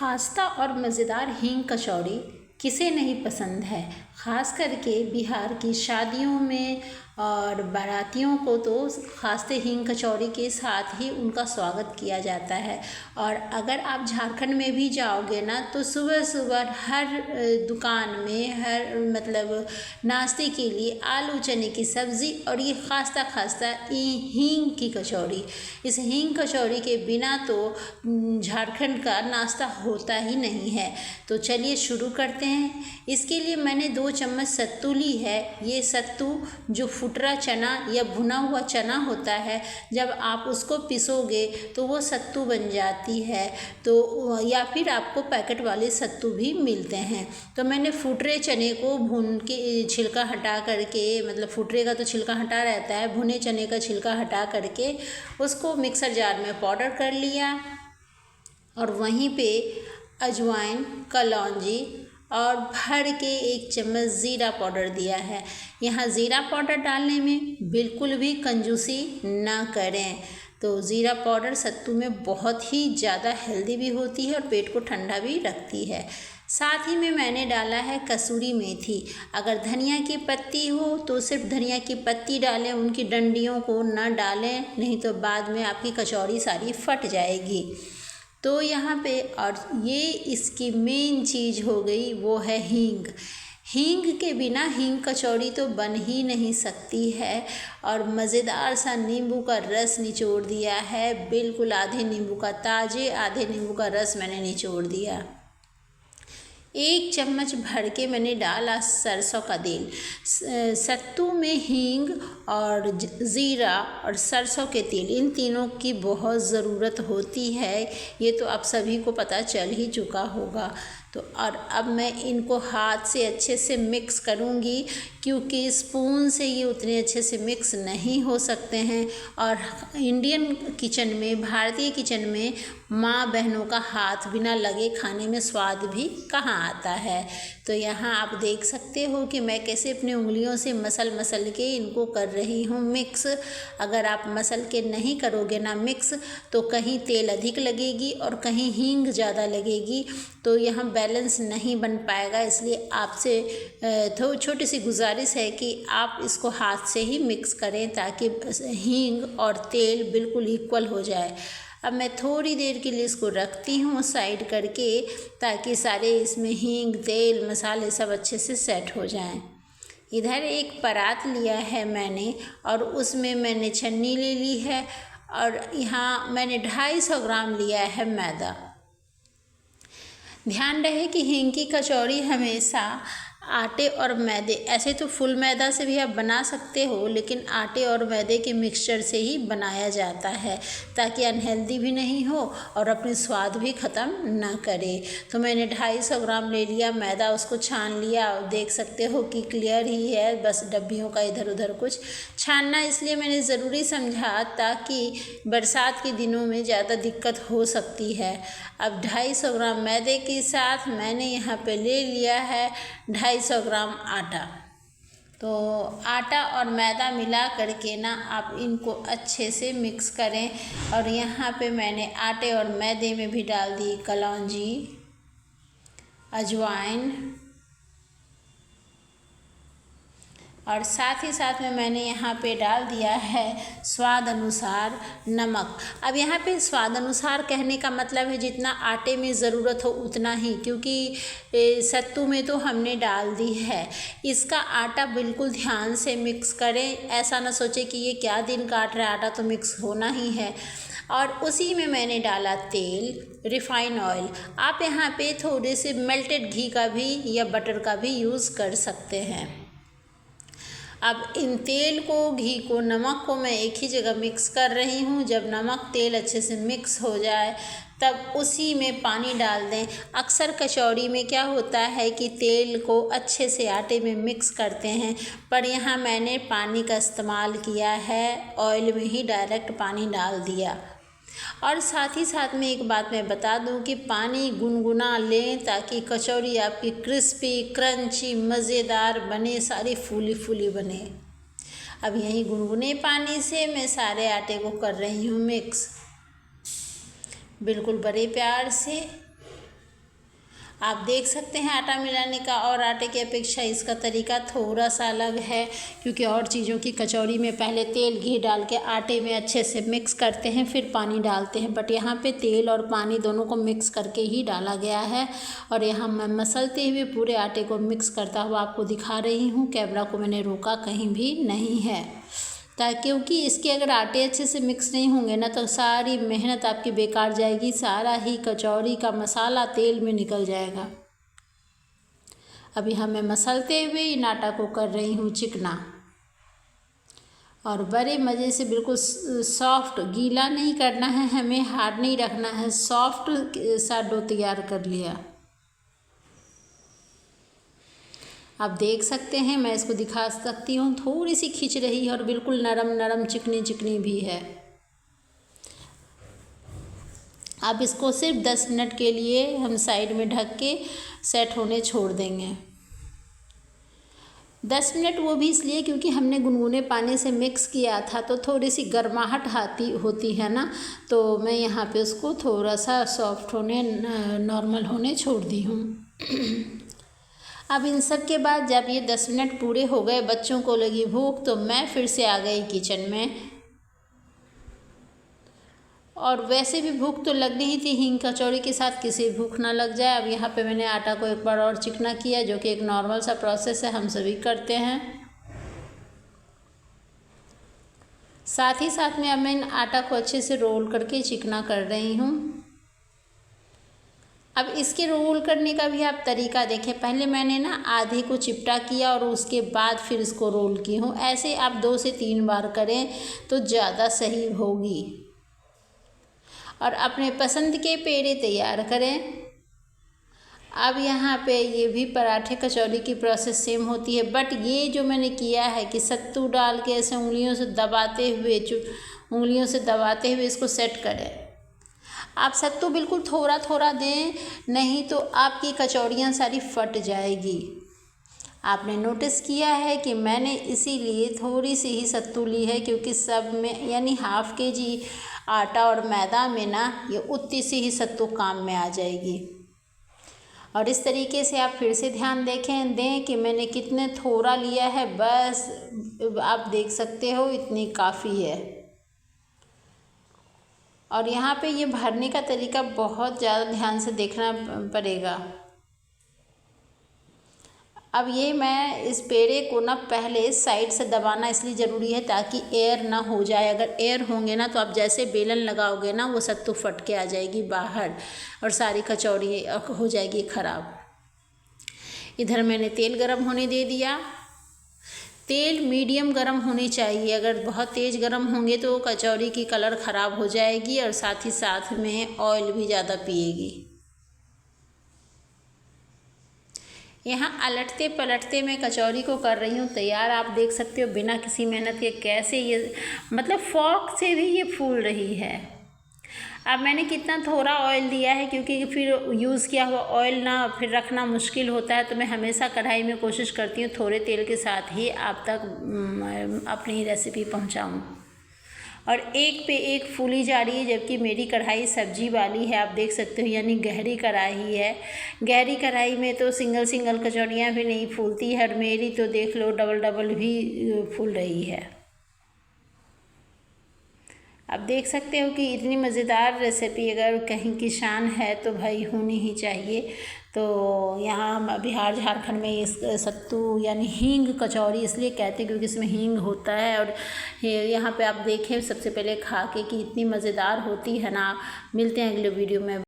खास्ता और मज़ेदार हींग कचौड़ी किसे नहीं पसंद है। ख़ास करके बिहार की शादियों में और बारातियों को तो खास्ते हींग कचौड़ी के साथ ही उनका स्वागत किया जाता है। और अगर आप झारखंड में भी जाओगे ना तो सुबह सुबह हर दुकान में मतलब नाश्ते के लिए आलू चने की सब्ज़ी और ये खास्ता हींग की कचौड़ी। इस हींग कचौड़ी के बिना तो झारखंड का नाश्ता होता ही नहीं है। तो चलिए शुरू करते हैं। इसके लिए मैंने 2 चम्मच सत्तू ली है। ये सत्तू जो फुटरा चना या भुना हुआ चना होता है, जब आप उसको पिसोगे तो वो सत्तू बन जाती है। तो या फिर आपको पैकेट वाले सत्तू भी मिलते हैं। तो मैंने फुटरे चने को भून के छिलका हटा करके, मतलब फुटरे का तो छिलका हटा रहता है, भुने चने का छिलका हटा करके उसको मिक्सर जार में पाउडर कर लिया। और वहीं पे अजवाइन, कलौंजी और भर के 1 चम्मच ज़ीरा पाउडर दिया है। यहाँ ज़ीरा पाउडर डालने में बिल्कुल भी कंजूसी ना करें। तो ज़ीरा पाउडर सत्तू में बहुत ही ज़्यादा हेल्दी भी होती है और पेट को ठंडा भी रखती है। साथ ही में मैंने डाला है कसूरी मेथी। अगर धनिया की पत्ती हो तो सिर्फ धनिया की पत्ती डालें, उनकी डंडियों को ना डालें, नहीं तो बाद में आपकी कचौड़ी सारी फट जाएगी। तो यहाँ पे और ये इसकी मेन चीज़ हो गई, वो है हींग। हींग के बिना हींग कचौड़ी तो बन ही नहीं सकती है। और मज़ेदार सा नींबू का रस निचोड़ दिया है, बिल्कुल आधे नींबू का, ताज़े आधे नींबू का रस मैंने निचोड़ दिया। 1 चम्मच भर के मैंने डाला सरसों का तेल। सत्तू में हींग और ज़ीरा और सरसों के तेल, इन तीनों की बहुत ज़रूरत होती है। ये तो आप सभी को पता चल ही चुका होगा। तो और अब मैं इनको हाथ से अच्छे से मिक्स करूँगी, क्योंकि स्पून से ये उतने अच्छे से मिक्स नहीं हो सकते हैं। और इंडियन किचन में, भारतीय किचन में माँ बहनों का हाथ बिना लगे खाने में स्वाद भी कहाँ आता है। तो यहाँ आप देख सकते हो कि मैं कैसे अपनी उंगलियों से मसल के इनको कर रही हूँ मिक्स। अगर आप मसल के नहीं करोगे ना मिक्स, तो कहीं तेल अधिक लगेगी और कहीं हींग ज़्यादा लगेगी, तो यहाँ बैलेंस नहीं बन पाएगा। इसलिए आपसे छोटी सी गुजारिश है कि आप इसको हाथ से ही मिक्स करें, ताकि हींग और तेल बिल्कुल इक्वल हो जाए। अब मैं थोड़ी देर के लिए इसको रखती हूँ साइड करके, ताकि सारे इसमें हींग, तेल, मसाले सब अच्छे से सेट हो जाएं। इधर एक परात लिया है मैंने और उसमें मैंने छन्नी ले ली है। और यहाँ मैंने 250 ग्राम लिया है मैदा। ध्यान रहे कि हींग की कचौड़ी हमेशा आटे और मैदे, ऐसे तो फुल मैदा से भी आप बना सकते हो, लेकिन आटे और मैदे के मिक्सचर से ही बनाया जाता है, ताकि अनहेल्दी भी नहीं हो और अपने स्वाद भी ख़त्म ना करे। तो मैंने 250 ग्राम ले लिया मैदा, उसको छान लिया और देख सकते हो कि क्लियर ही है, बस डब्बियों का इधर उधर कुछ छानना इसलिए मैंने ज़रूरी समझा, ताकि बरसात के दिनों में ज़्यादा दिक्कत हो सकती है। अब 250 ग्राम मैदे के साथ मैंने यहाँ पे ले लिया है 250 ग्राम आटा। तो आटा और मैदा मिला करके ना आप इनको अच्छे से मिक्स करें। और यहाँ पे मैंने आटे और मैदे में भी डाल दी कलौंजी, अजवाइन, और साथ ही साथ में मैंने यहाँ पे डाल दिया है स्वाद अनुसार नमक। अब यहाँ पे स्वाद अनुसार कहने का मतलब है जितना आटे में ज़रूरत हो उतना ही, क्योंकि सत्तू में तो हमने डाल दी है। इसका आटा बिल्कुल ध्यान से मिक्स करें, ऐसा ना सोचें कि ये क्या दिन काट रहा है, आटा तो मिक्स होना ही है। और उसी में मैंने डाला तेल, रिफ़ाइन ऑयल। आप यहाँ पे थोड़े से मेल्टेड घी का भी या बटर का भी यूज़ कर सकते हैं। अब इन तेल को, घी को, नमक को मैं एक ही जगह मिक्स कर रही हूँ। जब नमक तेल अच्छे से मिक्स हो जाए तब उसी में पानी डाल दें। अक्सर कचौड़ी में क्या होता है कि तेल को अच्छे से आटे में मिक्स करते हैं, पर यहाँ मैंने पानी का इस्तेमाल किया है, ऑयल में ही डायरेक्ट पानी डाल दिया। और साथ ही साथ में एक बात मैं बता दूं कि पानी गुनगुना लें, ताकि कचौड़ी आपकी क्रिस्पी, क्रंची, मज़ेदार बने, सारी फूली फूली बने। अब यही गुनगुने पानी से मैं सारे आटे को कर रही हूँ मिक्स, बिल्कुल बड़े प्यार से। आप देख सकते हैं आटा मिलाने का और आटे की अपेक्षा इसका तरीका थोड़ा सा अलग है, क्योंकि और चीज़ों की कचौड़ी में पहले तेल घी डाल के आटे में अच्छे से मिक्स करते हैं, फिर पानी डालते हैं, बट यहाँ पे तेल और पानी दोनों को मिक्स करके ही डाला गया है। और यहाँ मैं मसलते हुए पूरे आटे को मिक्स करता हुआ आपको दिखा रही हूँ। कैमरा को मैंने रोका कहीं भी नहीं है, क्योंकि इसके अगर आटे अच्छे से मिक्स नहीं होंगे ना तो सारी मेहनत आपकी बेकार जाएगी, सारा ही कचौड़ी का मसाला तेल में निकल जाएगा। अभी मैं मसलते हुए इन आटा को कर रही हूँ चिकना, और बड़े मज़े से बिल्कुल सॉफ्ट, गीला नहीं करना है हमें, हार्ड नहीं रखना है, सॉफ्ट सा डो तैयार कर लिया। आप देख सकते हैं, मैं इसको दिखा सकती हूँ, थोड़ी सी खिंच रही है और बिल्कुल नरम नरम चिकनी चिकनी भी है। अब इसको सिर्फ 10 मिनट के लिए हम साइड में ढक के सेट होने छोड़ देंगे। 10 मिनट वो भी इसलिए क्योंकि हमने गुनगुने पानी से मिक्स किया था तो थोड़ी सी गर्माहट होती है ना, तो मैं यहाँ पे उसको थोड़ा सा सॉफ्ट होने, नॉर्मल होने छोड़ दी हूँ। अब इन सब के बाद जब ये 10 मिनट पूरे हो गए, बच्चों को लगी भूख, तो मैं फिर से आ गई किचन में। और वैसे भी भूख तो लग रही थी, हींग कचौड़ी के साथ किसी भूख ना लग जाए। अब यहाँ पे मैंने आटा को एक बार और चिकना किया, जो कि एक नॉर्मल सा प्रोसेस है, हम सभी करते हैं। साथ ही साथ में अब मैं आटा को अच्छे से रोल करके चिकना कर रही हूँ। अब इसके रोल करने का भी आप तरीका देखें, पहले मैंने ना आधे को चिपटा किया और उसके बाद फिर इसको रोल की हूँ। ऐसे आप 2 से 3 बार करें तो ज़्यादा सही होगी। और अपने पसंद के पेड़े तैयार करें। अब यहाँ पे ये भी पराठे कचौड़ी की प्रोसेस सेम होती है, बट ये जो मैंने किया है कि सत्तू डाल के ऐसे उंगलियों से दबाते हुए इसको सेट करें। आप सत्तू बिल्कुल थोड़ा थोड़ा दें, नहीं तो आपकी कचौड़ियाँ सारी फट जाएगी। आपने नोटिस किया है कि मैंने इसीलिए थोड़ी सी ही सत्तू ली है, क्योंकि सब में यानी हाफ kg आटा और मैदा में ना ये उतनी सी ही सत्तू काम में आ जाएगी। और इस तरीके से आप फिर से ध्यान दें कि मैंने कितने थोड़ा लिया है, बस आप देख सकते हो इतनी काफ़ी है। और यहाँ पे ये भरने का तरीका बहुत ज़्यादा ध्यान से देखना पड़ेगा। अब ये मैं इस पेड़े को ना पहले साइड से दबाना इसलिए ज़रूरी है ताकि एयर ना हो जाए। अगर एयर होंगे ना तो आप जैसे बेलन लगाओगे ना वो सत्तू फट के आ जाएगी बाहर और सारी कचौड़ी हो जाएगी ख़राब। इधर मैंने तेल गरम होने दे दिया। तेल मीडियम गरम होनी चाहिए, अगर बहुत तेज़ गरम होंगे तो कचौड़ी की कलर ख़राब हो जाएगी और साथ ही साथ में ऑयल भी ज़्यादा पिएगी। यहाँ अलटते पलटते मैं कचौड़ी को कर रही हूँ तैयार। आप देख सकते हो बिना किसी मेहनत के कैसे ये मतलब फॉर्क से भी ये फूल रही है। अब मैंने कितना थोड़ा ऑयल दिया है, क्योंकि फिर यूज़ किया हुआ ऑयल ना फिर रखना मुश्किल होता है, तो मैं हमेशा कढ़ाई में कोशिश करती हूँ थोड़े तेल के साथ ही आप तक अपनी रेसिपी पहुँचाऊँ। और एक पे एक फूली जा रही है, जबकि मेरी कढ़ाई सब्जी वाली है, आप देख सकते हो, यानी गहरी कढ़ाई है। गहरी कढ़ाई में तो सिंगल कचौड़ियाँ भी नहीं फूलती है, और मेरी तो देख लो डबल भी फूल रही है। आप देख सकते हो कि इतनी मज़ेदार रेसिपी अगर कहीं की शान है तो भाई होनी ही चाहिए। तो यहाँ बिहार झारखंड में इस सत्तू यानी हींग कचौड़ी इसलिए कहते हैं क्योंकि इसमें हींग होता है। और यहाँ पे आप देखें सबसे पहले खा के कि इतनी मज़ेदार होती है ना। मिलते हैं अगले वीडियो में।